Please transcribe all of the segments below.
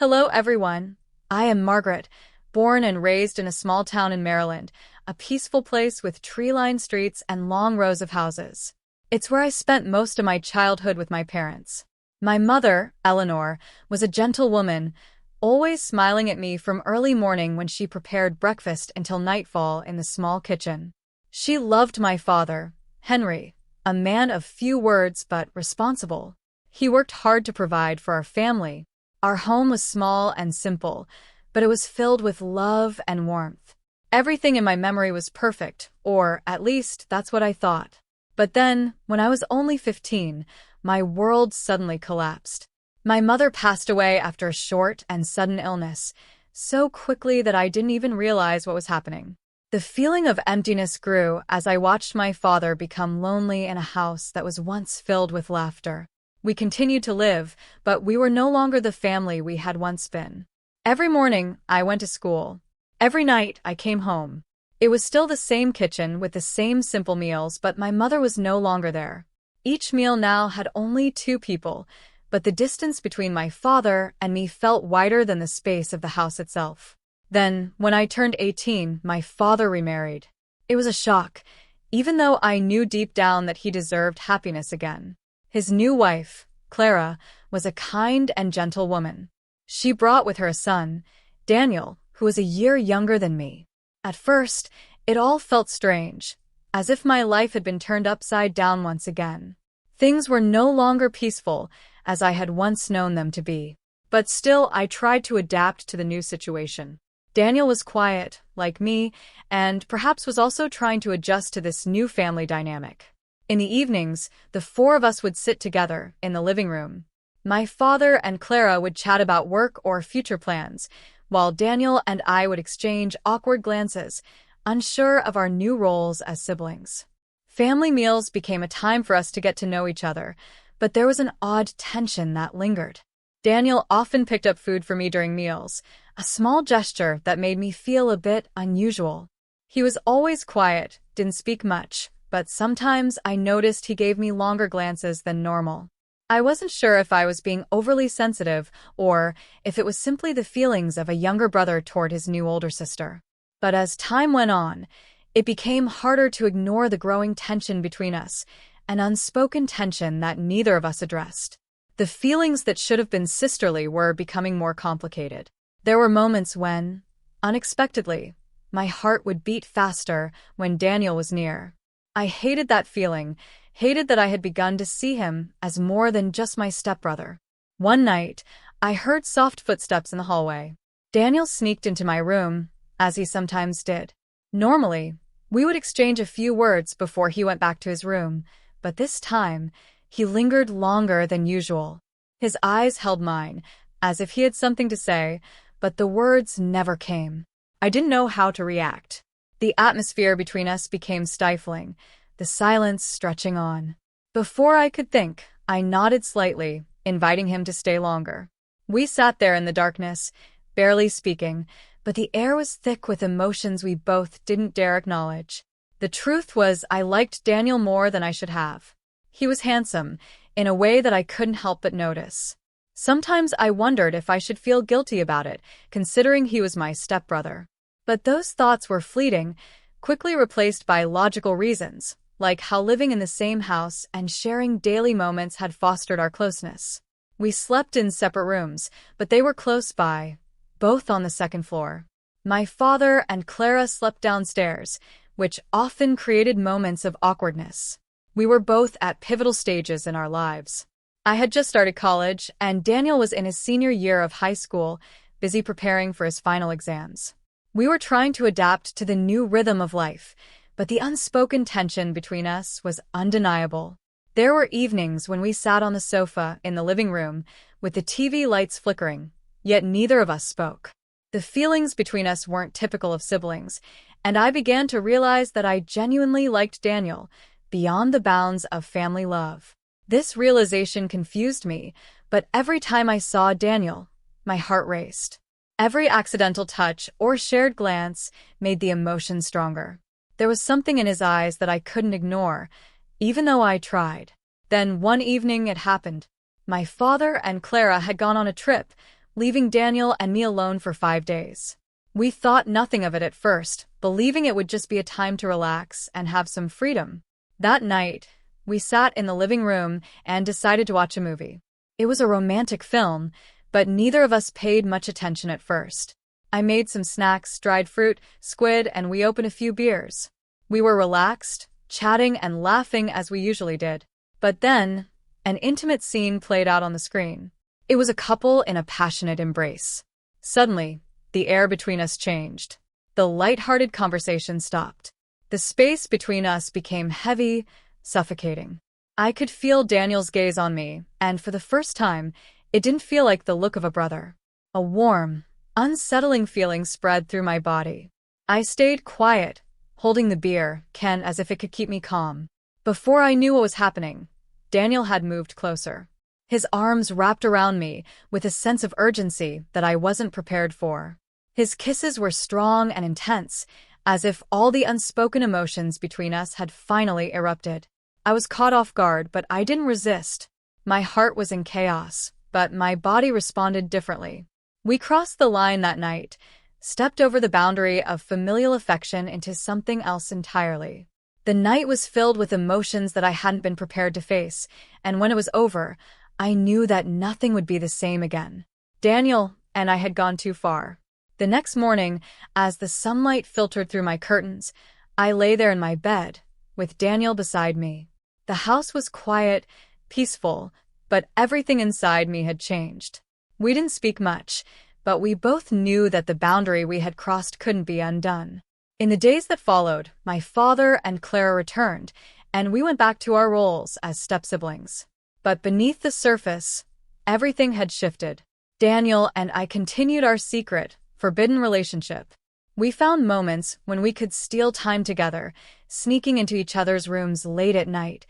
Hello, everyone. I am Margaret, born and raised in a small town in Maryland, a peaceful place with tree-lined streets and long rows of houses. It's where I spent most of my childhood with my parents. My mother, Eleanor, was a gentle woman, always smiling at me from early morning when she prepared breakfast until nightfall in the small kitchen. She loved my father, Henry, a man of few words but responsible. He worked hard to provide for our family. Our home was small and simple, but it was filled with love and warmth. Everything in my memory was perfect, or at least that's what I thought. But then, when I was only 15, my world suddenly collapsed. My mother passed away after a short and sudden illness, so quickly that I didn't even realize what was happening. The feeling of emptiness grew as I watched my father become lonely in a house that was once filled with laughter. We continued to live, but we were no longer the family we had once been. Every morning, I went to school. Every night, I came home. It was still the same kitchen with the same simple meals, but my mother was no longer there. Each meal now had only 2 people, but the distance between my father and me felt wider than the space of the house itself. Then, when I turned 18, my father remarried. It was a shock, even though I knew deep down that he deserved happiness again. His new wife, Clara, was a kind and gentle woman. She brought with her a son, Daniel, who was a year younger than me. At first, it all felt strange, as if my life had been turned upside down once again. Things were no longer peaceful, as I had once known them to be. But still, I tried to adapt to the new situation. Daniel was quiet, like me, and perhaps was also trying to adjust to this new family dynamic. In the evenings, the 4 of us would sit together in the living room. My father and Clara would chat about work or future plans, while Daniel and I would exchange awkward glances, unsure of our new roles as siblings. Family meals became a time for us to get to know each other, but there was an odd tension that lingered. Daniel often picked up food for me during meals, a small gesture that made me feel a bit unusual. He was always quiet, didn't speak much, but sometimes I noticed he gave me longer glances than normal. I wasn't sure if I was being overly sensitive or if it was simply the feelings of a younger brother toward his new older sister. But as time went on, it became harder to ignore the growing tension between us, an unspoken tension that neither of us addressed. The feelings that should have been sisterly were becoming more complicated. There were moments when, unexpectedly, my heart would beat faster when Daniel was near. I hated that feeling, hated that I had begun to see him as more than just my stepbrother. One night, I heard soft footsteps in the hallway. Daniel sneaked into my room, as he sometimes did. Normally, we would exchange a few words before he went back to his room, but this time, he lingered longer than usual. His eyes held mine, as if he had something to say, but the words never came. I didn't know how to react. The atmosphere between us became stifling, the silence stretching on. Before I could think, I nodded slightly, inviting him to stay longer. We sat there in the darkness, barely speaking, but the air was thick with emotions we both didn't dare acknowledge. The truth was, I liked Daniel more than I should have. He was handsome, in a way that I couldn't help but notice. Sometimes I wondered if I should feel guilty about it, considering he was my stepbrother. But those thoughts were fleeting, quickly replaced by logical reasons, like how living in the same house and sharing daily moments had fostered our closeness. We slept in separate rooms, but they were close by, both on the 2nd floor. My father and Clara slept downstairs, which often created moments of awkwardness. We were both at pivotal stages in our lives. I had just started college, and Daniel was in his senior year of high school, busy preparing for his final exams. We were trying to adapt to the new rhythm of life, but the unspoken tension between us was undeniable. There were evenings when we sat on the sofa in the living room, with the TV lights flickering, yet neither of us spoke. The feelings between us weren't typical of siblings, and I began to realize that I genuinely liked Daniel, beyond the bounds of family love. This realization confused me, but every time I saw Daniel, my heart raced. Every accidental touch or shared glance made the emotion stronger. There was something in his eyes that I couldn't ignore, even though I tried. Then one evening it happened. My father and Clara had gone on a trip, leaving Daniel and me alone for 5 days. We thought nothing of it at first, believing it would just be a time to relax and have some freedom. That night, we sat in the living room and decided to watch a movie. It was a romantic film, but neither of us paid much attention at first. I made some snacks, dried fruit, squid, and we opened a few beers. We were relaxed, chatting and laughing as we usually did. But then, an intimate scene played out on the screen. It was a couple in a passionate embrace. Suddenly, the air between us changed. The light-hearted conversation stopped. The space between us became heavy, suffocating. I could feel Daniel's gaze on me, and for the first time, it didn't feel like the look of a brother. A warm, unsettling feeling spread through my body. I stayed quiet, holding the beer can as if it could keep me calm. Before I knew what was happening, Daniel had moved closer. His arms wrapped around me with a sense of urgency that I wasn't prepared for. His kisses were strong and intense, as if all the unspoken emotions between us had finally erupted. I was caught off guard, but I didn't resist. My heart was in chaos, but my body responded differently. We crossed the line that night, stepped over the boundary of familial affection into something else entirely. The night was filled with emotions that I hadn't been prepared to face, and when it was over, I knew that nothing would be the same again. Daniel and I had gone too far. The next morning, as the sunlight filtered through my curtains, I lay there in my bed, with Daniel beside me. The house was quiet, peaceful, but everything inside me had changed. We didn't speak much, but we both knew that the boundary we had crossed couldn't be undone. In the days that followed, my father and Clara returned, and we went back to our roles as step-siblings. But beneath the surface, everything had shifted. Daniel and I continued our secret, forbidden relationship. We found moments when we could steal time together, sneaking into each other's rooms late at night,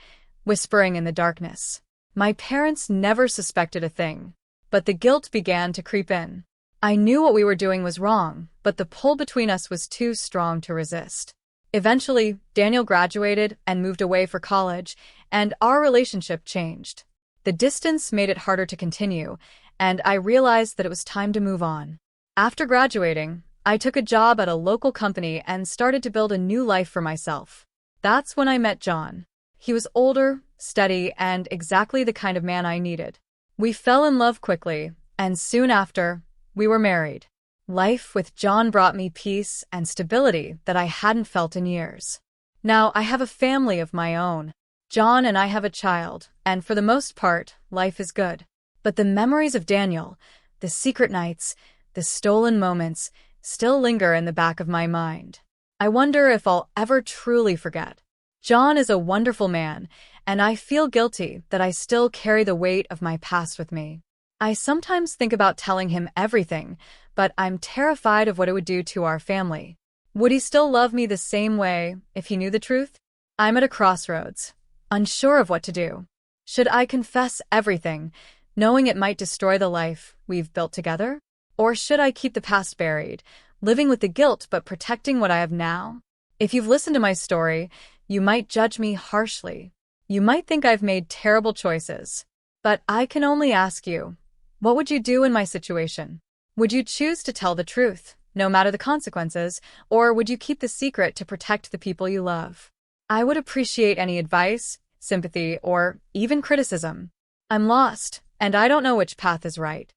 whispering in the darkness. My parents never suspected a thing, but the guilt began to creep in. I knew what we were doing was wrong, but the pull between us was too strong to resist. Eventually, Daniel graduated and moved away for college, and our relationship changed. The distance made it harder to continue, and I realized that it was time to move on. After graduating, I took a job at a local company and started to build a new life for myself. That's when I met John. He was older, steady, and exactly the kind of man I needed. We fell in love quickly, and soon after, we were married. Life with John brought me peace and stability that I hadn't felt in years. Now I have a family of my own. John and I have a child, and for the most part, life is good. But the memories of Daniel, the secret nights, the stolen moments, still linger in the back of my mind. I wonder if I'll ever truly forget. John is a wonderful man, and I feel guilty that I still carry the weight of my past with me. I sometimes think about telling him everything, but I'm terrified of what it would do to our family. Would he still love me the same way if he knew the truth? I'm at a crossroads, unsure of what to do. Should I confess everything, knowing it might destroy the life we've built together? Or should I keep the past buried, living with the guilt but protecting what I have now? If you've listened to my story, you might judge me harshly. You might think I've made terrible choices. But I can only ask you, what would you do in my situation? Would you choose to tell the truth, no matter the consequences, or would you keep the secret to protect the people you love? I would appreciate any advice, sympathy, or even criticism. I'm lost, and I don't know which path is right.